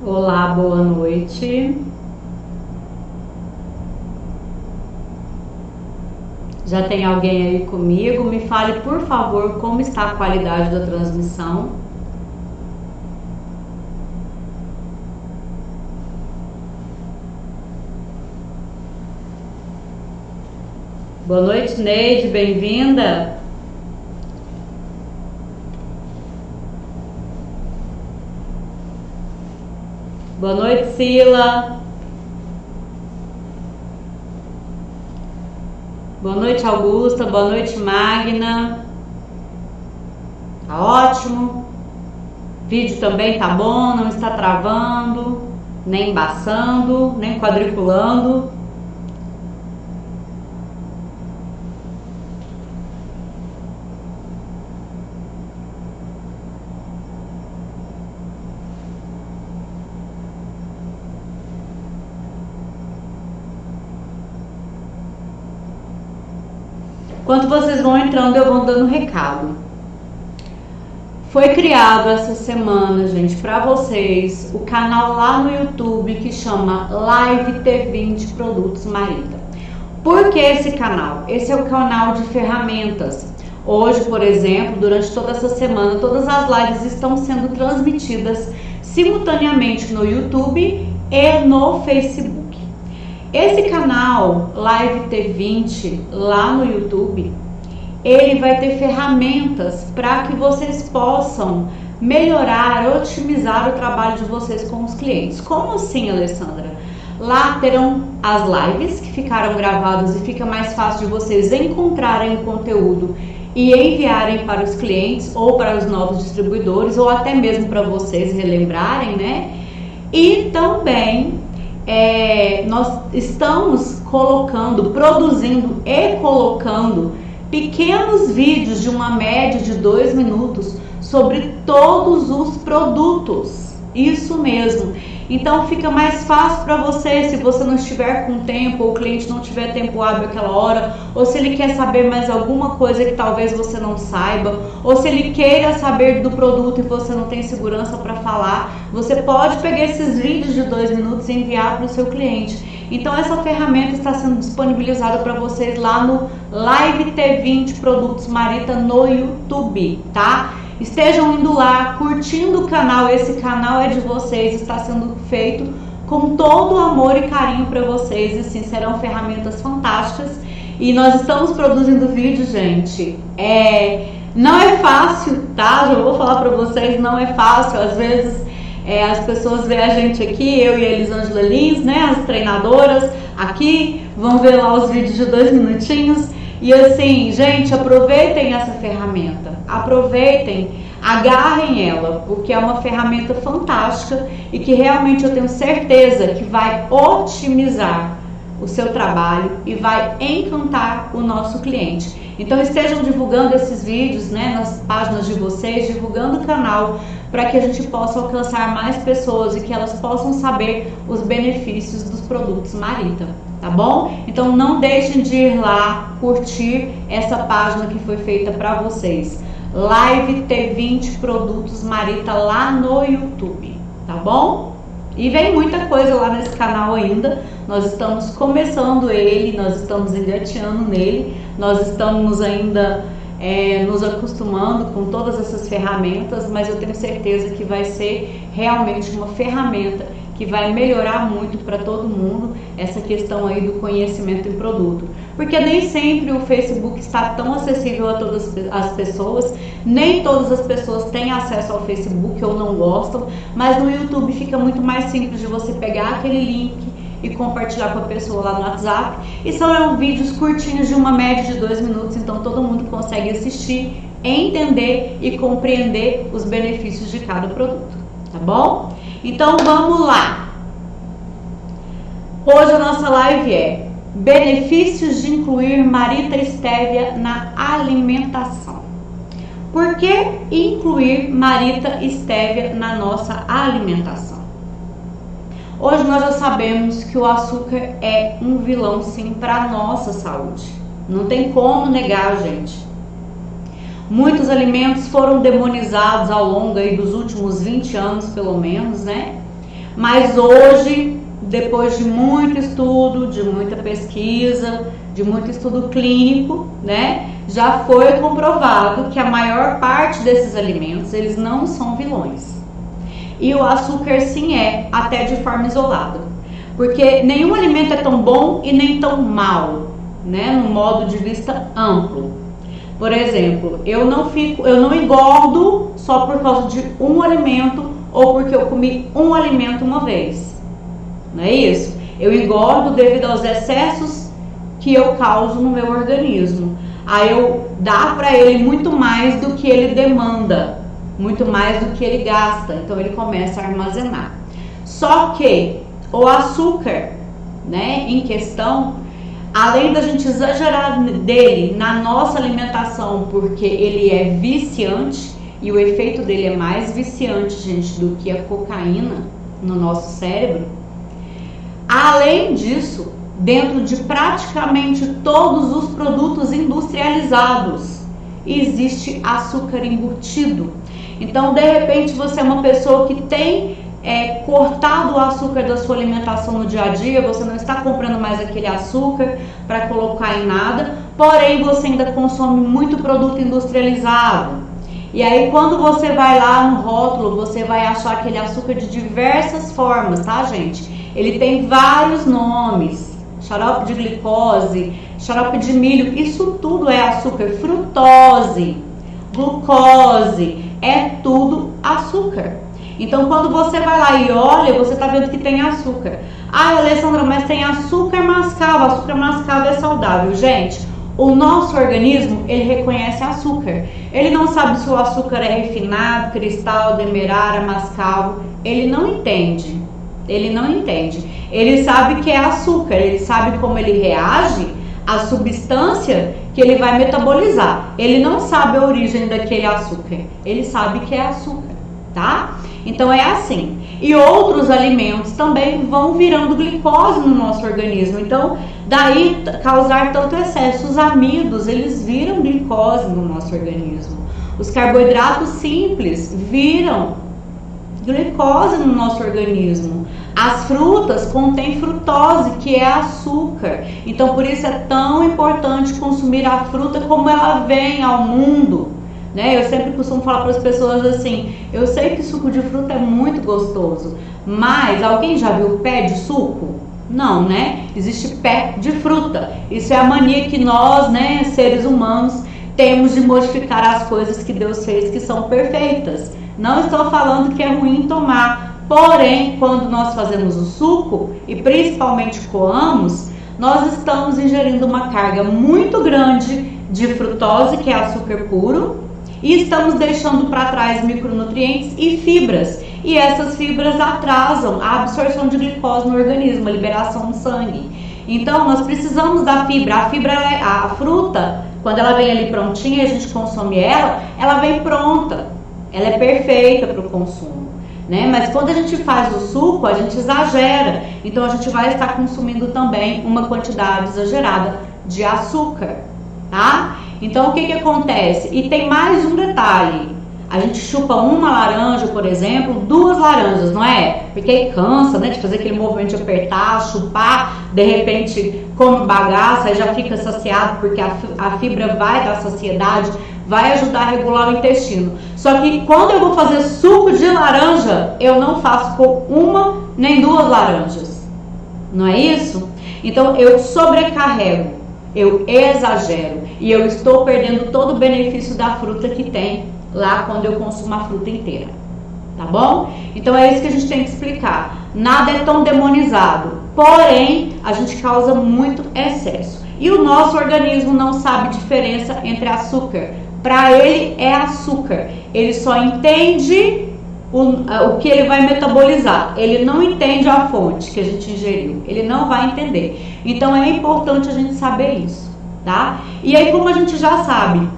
Olá, boa noite. Já tem alguém aí comigo? Me fale, por favor, como está a qualidade da transmissão. Boa noite, Neide, bem-vinda. Boa noite, Sila. Boa noite, Augusta. Boa noite, Magna. Tá ótimo. Vídeo também tá bom, não está travando, nem embaçando, nem quadriculando. Enquanto vocês vão entrando, eu vou dando recado. Foi criado essa semana, gente, para vocês, o canal lá no YouTube que chama Live T20 Produtos Marita. Por que esse canal? Esse é o canal de ferramentas. Hoje, por exemplo, durante toda essa semana, todas as lives estão sendo transmitidas simultaneamente no YouTube e no Facebook. Esse canal Live T20 lá no YouTube, ele vai ter ferramentas para que vocês possam melhorar, otimizar o trabalho de vocês com os clientes. Como assim, Alessandra? Lá terão as lives que ficaram gravadas e fica mais fácil de vocês encontrarem o conteúdo e enviarem para os clientes ou para os novos distribuidores ou até mesmo para vocês relembrarem, né? E também nós estamos produzindo e colocando pequenos vídeos de uma média de 2 minutos sobre todos os produtos. Isso mesmo. Então fica mais fácil para você, se você não estiver com tempo, ou o cliente não tiver tempo hábil aquela hora, ou se ele quer saber mais alguma coisa que talvez você não saiba, ou se ele queira saber do produto e você não tem segurança para falar, você pode pegar esses vídeos de 2 minutos e enviar para o seu cliente. Então essa ferramenta está sendo disponibilizada para vocês lá no Live T20 Produtos Marita no YouTube, tá? Estejam indo lá, curtindo o canal, esse canal é de vocês, está sendo feito com todo o amor e carinho para vocês, e sim, serão ferramentas fantásticas. E nós estamos produzindo vídeos, gente, não é fácil, tá? Já vou falar para vocês, não é fácil, às vezes as pessoas veem a gente aqui, eu e a Elisângela Lins, né, as treinadoras aqui, vão ver lá os vídeos de 2 minutinhos. E assim, gente, aproveitem essa ferramenta, aproveitem, agarrem ela, porque é uma ferramenta fantástica e que realmente eu tenho certeza que vai otimizar o seu trabalho e vai encantar o nosso cliente. Então estejam divulgando esses vídeos, né, nas páginas de vocês, divulgando o canal, para que a gente possa alcançar mais pessoas e que elas possam saber os benefícios dos produtos Marita, tá bom? Então não deixem de ir lá curtir essa página que foi feita para vocês, Live T20 Produtos Marita lá no YouTube, tá bom? E vem muita coisa lá nesse canal ainda, nós estamos começando ele, nós estamos engateando nele, nós estamos ainda nos acostumando com todas essas ferramentas, mas eu tenho certeza que vai ser realmente uma ferramenta que vai melhorar muito para todo mundo essa questão aí do conhecimento em produto. Porque nem sempre o Facebook está tão acessível a todas as pessoas, nem todas as pessoas têm acesso ao Facebook ou não gostam, mas no YouTube fica muito mais simples de você pegar aquele link e compartilhar com a pessoa lá no WhatsApp. E são vídeos curtinhos de uma média de 2 minutos, então todo mundo consegue assistir, entender e compreender os benefícios de cada produto, tá bom? Então vamos lá. Hoje a nossa live é benefícios de incluir Marita Stevia na alimentação. Por que incluir Marita Stevia na nossa alimentação? Hoje nós já sabemos que o açúcar é um vilão, sim, para a nossa saúde. Não tem como negar, gente. Muitos alimentos foram demonizados ao longo aí dos últimos 20 anos, pelo menos, né? Mas hoje, depois de muito estudo, de muita pesquisa, de muito estudo clínico, né, já foi comprovado que a maior parte desses alimentos, eles não são vilões. E o açúcar sim é, até de forma isolada. Porque nenhum alimento é tão bom e nem tão mal, né, no modo de vista amplo. Por exemplo, eu não engordo só por causa de um alimento ou porque eu comi um alimento uma vez. Não é isso? Eu engordo devido aos excessos que eu causo no meu organismo. Aí eu dá para ele muito mais do que ele demanda, muito mais do que ele gasta. Então ele começa a armazenar. Só que o açúcar, né, em questão, além da gente exagerar dele na nossa alimentação, porque ele é viciante, e o efeito dele é mais viciante, gente, do que a cocaína no nosso cérebro. Além disso, dentro de praticamente todos os produtos industrializados, existe açúcar embutido. Então, de repente, você é uma pessoa que tem cortado o açúcar da sua alimentação no dia a dia, você não está comprando mais aquele açúcar para colocar em nada, porém você ainda consome muito produto industrializado. E aí quando você vai lá no rótulo, você vai achar aquele açúcar de diversas formas, tá, gente? Ele tem vários nomes: xarope de glicose, xarope de milho, isso tudo é açúcar. Frutose, glucose, é tudo açúcar. Então quando você vai lá e olha, você está vendo que tem açúcar. Ah, Alessandra, mas tem açúcar mascavo. Açúcar mascavo é saudável. Gente, o nosso organismo, ele reconhece açúcar. Ele não sabe se o açúcar é refinado, cristal, demerara, mascavo. Ele não entende. Ele não entende. Ele sabe que é açúcar. Ele sabe como ele reage à substância que ele vai metabolizar. Ele não sabe a origem daquele açúcar. Ele sabe que é açúcar, tá? Então é assim. E outros alimentos também vão virando glicose no nosso organismo. Então, daí causar tanto excesso. Os amidos, eles viram glicose no nosso organismo. Os carboidratos simples viram glicose no nosso organismo. As frutas contêm frutose, que é açúcar. Então, por isso é tão importante consumir a fruta como ela vem ao mundo. Né? Eu sempre costumo falar para as pessoas assim: eu sei que suco de fruta é muito gostoso, mas alguém já viu pé de suco? Não, né? Existe pé de fruta. Isso é a mania que nós, né, seres humanos, temos de modificar as coisas que Deus fez que são perfeitas. Não estou falando que é ruim tomar, porém, quando nós fazemos o suco e principalmente coamos, nós estamos ingerindo uma carga muito grande de frutose, que é açúcar puro, e estamos deixando para trás micronutrientes e fibras. E essas fibras atrasam a absorção de glicose no organismo, a liberação do sangue. Então, nós precisamos da fibra. A fruta, quando ela vem ali prontinha e a gente consome ela vem pronta. Ela é perfeita para o consumo, né? Mas quando a gente faz o suco, a gente exagera. Então, a gente vai estar consumindo também uma quantidade exagerada de açúcar, tá? Então, o que acontece? E tem mais um detalhe. A gente chupa uma laranja, por exemplo, 2 laranjas, não é? Porque aí cansa, né, de fazer aquele movimento de apertar, chupar, de repente come bagaça, aí já fica saciado, porque a fibra vai dar saciedade, vai ajudar a regular o intestino. Só que quando eu vou fazer suco de laranja, eu não faço com 1 nem 2 laranjas. Não é isso? Então, eu sobrecarrego, eu exagero e eu estou perdendo todo o benefício da fruta que tem lá quando eu consumo a fruta inteira, tá bom? Então é isso que a gente tem que explicar. Nada é tão demonizado, porém a gente causa muito excesso. E o nosso organismo não sabe diferença entre açúcar. Para ele é açúcar. Ele só entende o que ele vai metabolizar. Ele não entende a fonte que a gente ingeriu. Ele não vai entender. Então é importante a gente saber isso, tá? E aí, como a gente já sabe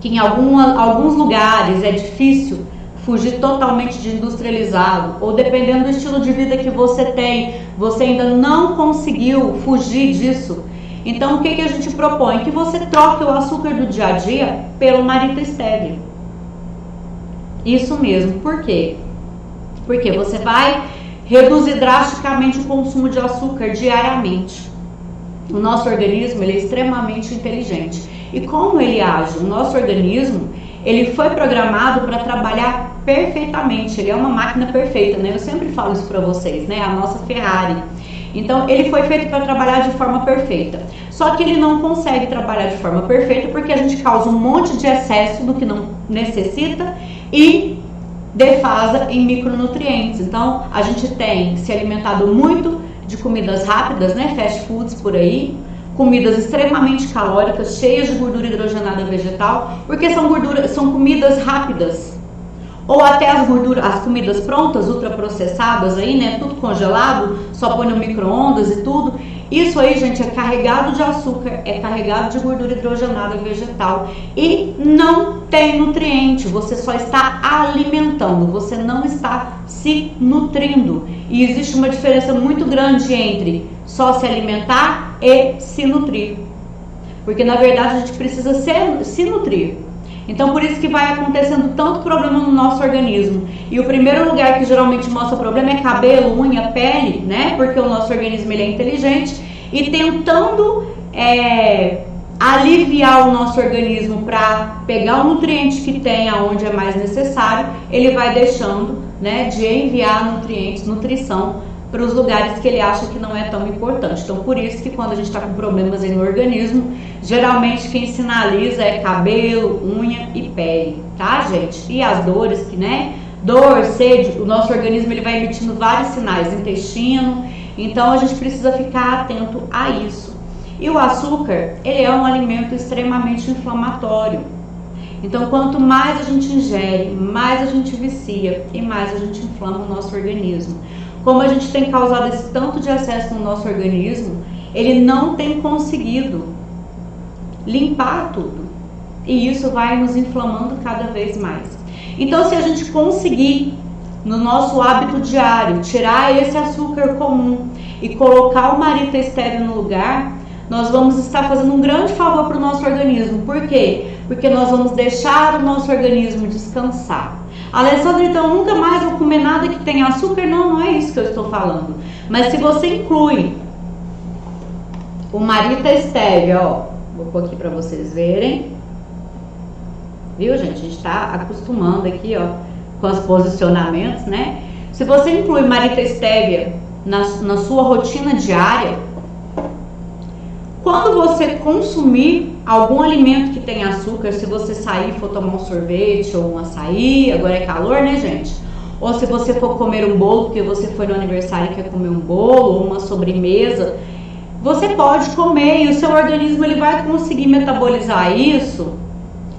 que em alguns lugares é difícil fugir totalmente de industrializado, ou dependendo do estilo de vida que você tem, você ainda não conseguiu fugir disso. Então, o que a gente propõe? Que você troque o açúcar do dia a dia pelo Marita Stevia. Isso mesmo. Por quê? Porque você vai reduzir drasticamente o consumo de açúcar diariamente. O nosso organismo, ele é extremamente inteligente. E como ele age? O nosso organismo, ele foi programado para trabalhar perfeitamente. Ele é uma máquina perfeita, né? Eu sempre falo isso para vocês, né? A nossa Ferrari. Então, ele foi feito para trabalhar de forma perfeita. Só que ele não consegue trabalhar de forma perfeita porque a gente causa um monte de excesso do que não necessita e defasa em micronutrientes. Então, a gente tem se alimentado muito de comidas rápidas, né? Fast foods por aí. Comidas extremamente calóricas, cheias de gordura hidrogenada vegetal, porque são comidas rápidas. Ou até as comidas prontas, ultraprocessadas aí, né? Tudo congelado, só põe no micro-ondas e tudo. Isso aí, gente, é carregado de açúcar, é carregado de gordura hidrogenada vegetal e não tem nutriente. Você só está alimentando, você não está se nutrindo. E existe uma diferença muito grande entre só se alimentar e se nutrir. Porque na verdade a gente precisa se nutrir. Então por isso que vai acontecendo tanto problema no nosso organismo. E o primeiro lugar que geralmente mostra problema é cabelo, unha, pele, né? Porque o nosso organismo ele é inteligente e tentando aliviar o nosso organismo para pegar o nutriente que tem aonde é mais necessário, ele vai deixando, né, de enviar nutrientes, nutrição para os lugares que ele acha que não é tão importante. Então, por isso que quando a gente está com problemas aí no organismo, geralmente quem sinaliza é cabelo, unha e pele, tá, gente? E as dores, que, né? Dor, sede, o nosso organismo ele vai emitindo vários sinais, intestino. Então, a gente precisa ficar atento a isso. E o açúcar, ele é um alimento extremamente inflamatório. Então, quanto mais a gente ingere, mais a gente vicia e mais a gente inflama o nosso organismo. Como a gente tem causado esse tanto de excesso no nosso organismo, ele não tem conseguido limpar tudo. E isso vai nos inflamando cada vez mais. Então, se a gente conseguir, no nosso hábito diário, tirar esse açúcar comum e colocar o Marita Stevia no lugar, nós vamos estar fazendo um grande favor para o nosso organismo. Por quê? Porque nós vamos deixar o nosso organismo descansar. Alessandra, então nunca mais vou comer nada que tenha açúcar? Não, não é isso que eu estou falando. Mas se você inclui o Marita Stevia, ó, vou pôr aqui para vocês verem. Viu, gente? A gente está acostumando aqui, ó, com os posicionamentos, né? Se você inclui Marita Stevia na sua rotina diária, quando você consumir algum alimento que tem açúcar, se você sair e for tomar um sorvete ou um açaí, agora é calor, né, gente? Ou se você for comer um bolo, porque você foi no aniversário e quer comer um bolo ou uma sobremesa, você pode comer e o seu organismo ele vai conseguir metabolizar isso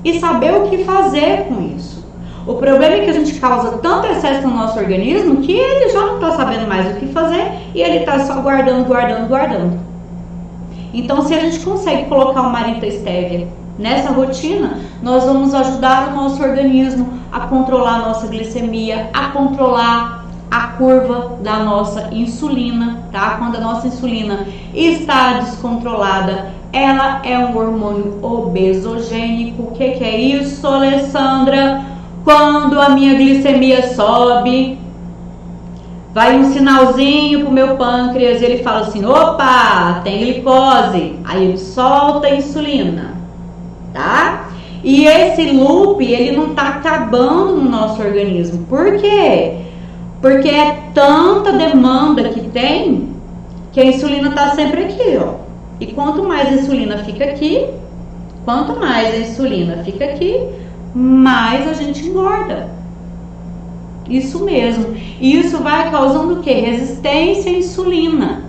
e saber o que fazer com isso. O problema é que a gente causa tanto excesso no nosso organismo que ele já não está sabendo mais o que fazer e ele está só guardando. Então, se a gente consegue colocar o Marita Stevia nessa rotina, nós vamos ajudar o nosso organismo a controlar a nossa glicemia, a controlar a curva da nossa insulina, tá? Quando a nossa insulina está descontrolada, ela é um hormônio obesogênico. O que é isso, Alessandra? Quando a minha glicemia sobe, vai um sinalzinho pro meu pâncreas e ele fala assim, opa, tem glicose. Aí ele solta a insulina, tá? E esse loop, ele não tá acabando no nosso organismo. Por quê? Porque é tanta demanda que tem, que a insulina tá sempre aqui, ó. E quanto mais a insulina fica aqui, mais a gente engorda. Isso mesmo. E isso vai causando o quê? Resistência à insulina.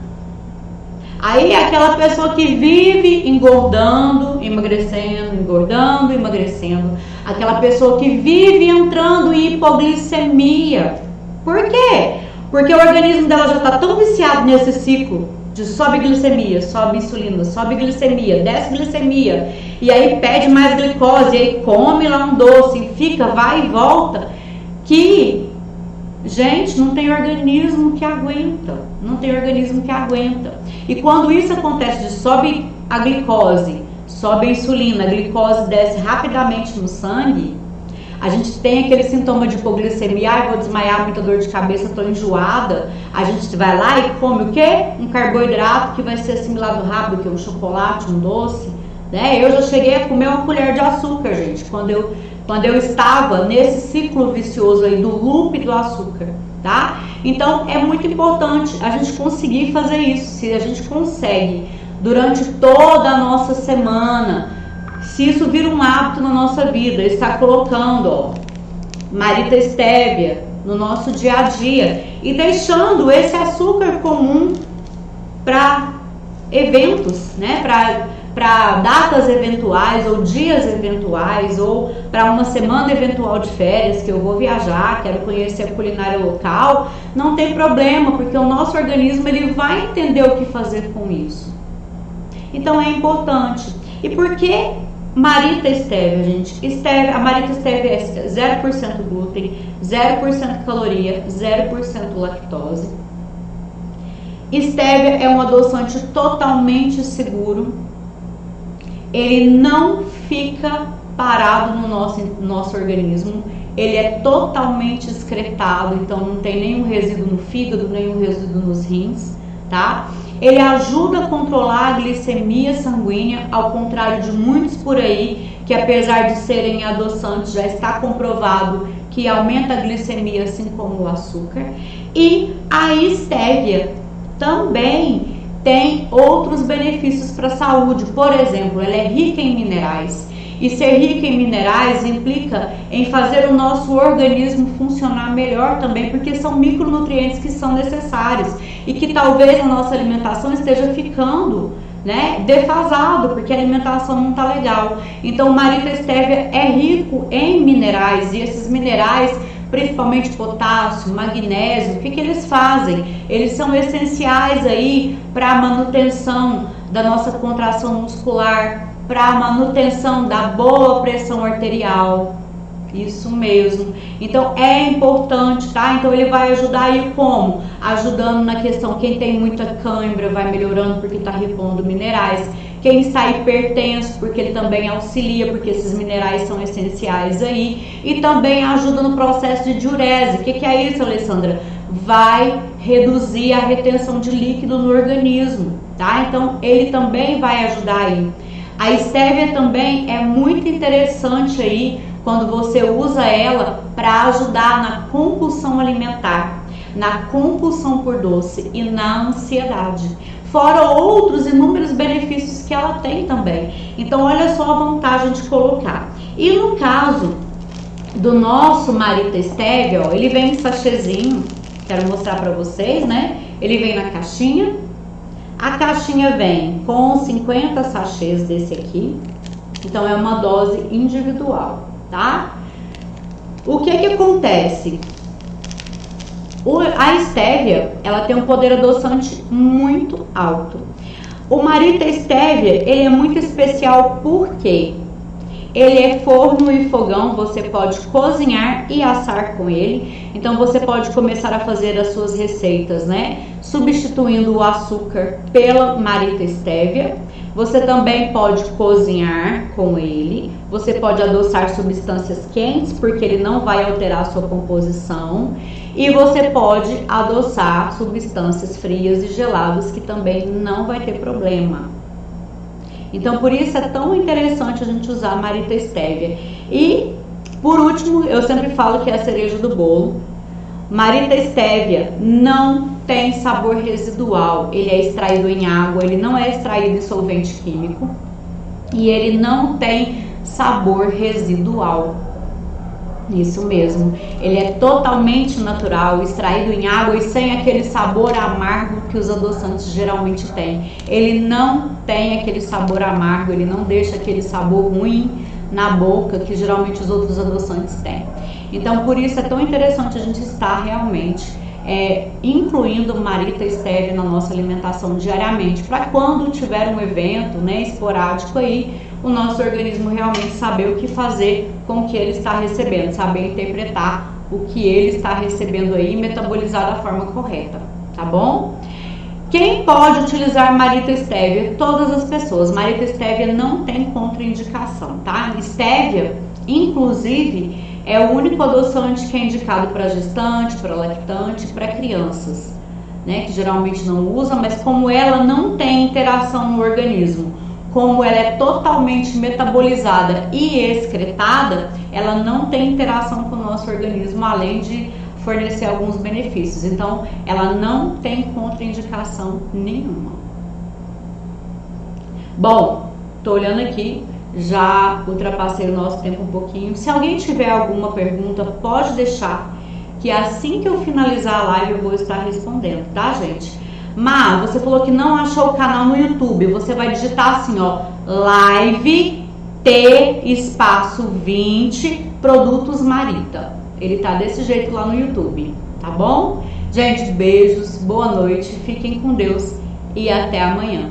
Aí aquela pessoa que vive engordando, emagrecendo, engordando, emagrecendo. Aquela pessoa que vive entrando em hipoglicemia. Por quê? Porque o organismo dela já está tão viciado nesse ciclo de sobe glicemia, sobe insulina, sobe glicemia, desce glicemia. E aí pede mais glicose, e aí come lá um doce, e fica, vai e volta. Que, gente, não tem organismo que aguenta. E quando isso acontece, de sobe a glicose, sobe a insulina, a glicose desce rapidamente no sangue, a gente tem aquele sintoma de hipoglicemia, ah, eu vou desmaiar, muita dor de cabeça, tô enjoada, a gente vai lá e come o quê? Um carboidrato que vai ser assimilado rápido, que é um chocolate, um doce, né? Eu já cheguei a comer uma colher de açúcar, gente, quando eu estava nesse ciclo vicioso aí do loop do açúcar, tá? Então é muito importante a gente conseguir fazer isso. Se a gente consegue durante toda a nossa semana, se isso vira um hábito na nossa vida, está colocando, ó, Marita Stevia no nosso dia a dia e deixando esse açúcar comum para eventos, né? Para datas eventuais ou dias eventuais ou para uma semana eventual de férias que eu vou viajar, quero conhecer a culinária local, não tem problema, porque o nosso organismo ele vai entender o que fazer com isso. Então é importante. E por que Marita Stevia, gente? A Marita Stevia é 0% glúten, 0% caloria, 0% lactose. Stevia é um adoçante totalmente seguro. Ele não fica parado no nosso organismo, ele é totalmente excretado, então não tem nenhum resíduo no fígado, nenhum resíduo nos rins, tá? Ele ajuda a controlar a glicemia sanguínea, ao contrário de muitos por aí, que apesar de serem adoçantes, já está comprovado que aumenta a glicemia, assim como o açúcar. E a Stevia também tem outros benefícios para a saúde. Por exemplo, ela é rica em minerais. E ser rica em minerais implica em fazer o nosso organismo funcionar melhor também, porque são micronutrientes que são necessários e que talvez a nossa alimentação esteja ficando, né, defasado, porque a alimentação não está legal. Então, o Marita Stevia é rico em minerais e esses minerais, principalmente potássio, magnésio, o que eles fazem? Eles são essenciais aí para a manutenção da nossa contração muscular, para a manutenção da boa pressão arterial. Isso mesmo. Então é importante, tá? Então ele vai ajudar aí como? Ajudando na questão, quem tem muita cãibra vai melhorando porque está repondo minerais. Quem está hipertenso, porque ele também auxilia, porque esses minerais são essenciais aí. E também ajuda no processo de diurese. O que é isso, Alessandra? Vai reduzir a retenção de líquido no organismo, tá? Então ele também vai ajudar aí. A Stevia também é muito interessante aí quando você usa ela para ajudar na compulsão alimentar, na compulsão por doce e na ansiedade. Fora outros inúmeros benefícios que ela tem também. Então olha só a vantagem de colocar. E no caso do nosso Marita Stevia, ó, ele vem em sachêzinho, quero mostrar para vocês, né? Ele vem na caixinha. A caixinha vem com 50 sachês desse aqui, então é uma dose individual, tá? O que acontece? A Stevia, ela tem um poder adoçante muito alto. O Marita Stevia, ele é muito especial porque ele é forno e fogão, você pode cozinhar e assar com ele. Então você pode começar a fazer as suas receitas, né? Substituindo o açúcar pela Marita Stevia. Você também pode cozinhar com ele. Você pode adoçar substâncias quentes, porque ele não vai alterar a sua composição. E você pode adoçar substâncias frias e geladas, que também não vai ter problema. Então, por isso é tão interessante a gente usar a Marita Stevia. E, por último, eu sempre falo que é a cereja do bolo. Marita Stevia não tem sabor residual. Ele é extraído em água, ele não é extraído em solvente químico. E ele não tem sabor residual. Isso mesmo. Ele é totalmente natural, extraído em água e sem aquele sabor amargo que os adoçantes geralmente têm. Ele não tem aquele sabor amargo, ele não deixa aquele sabor ruim na boca que geralmente os outros adoçantes têm. Então, por isso é tão interessante a gente estar realmente incluindo Marita Stevia na nossa alimentação diariamente, para quando tiver um evento, né, esporádico aí, o nosso organismo realmente saber o que fazer com o que ele está recebendo, saber interpretar o que ele está recebendo aí e metabolizar da forma correta, tá bom? Quem pode utilizar Marita Stevia? Todas as pessoas. Marita Stevia não tem contraindicação, tá? Stevia, inclusive, É o único adoçante que é indicado para gestante, para lactante, para crianças, né, que geralmente não usam, mas como ela não tem interação no organismo, como ela é totalmente metabolizada e excretada, ela não tem interação com o nosso organismo, além de fornecer alguns benefícios. Então, ela não tem contraindicação nenhuma. Bom, tô olhando aqui, já ultrapassei o nosso tempo um pouquinho. Se alguém tiver alguma pergunta, pode deixar, que assim que eu finalizar a live eu vou estar respondendo, tá, gente? Má, você falou que não achou o canal no YouTube. Você vai digitar assim, ó, live T espaço 20 produtos Marita. Ele tá desse jeito lá no YouTube, tá bom? Gente, beijos, boa noite, fiquem com Deus e até amanhã.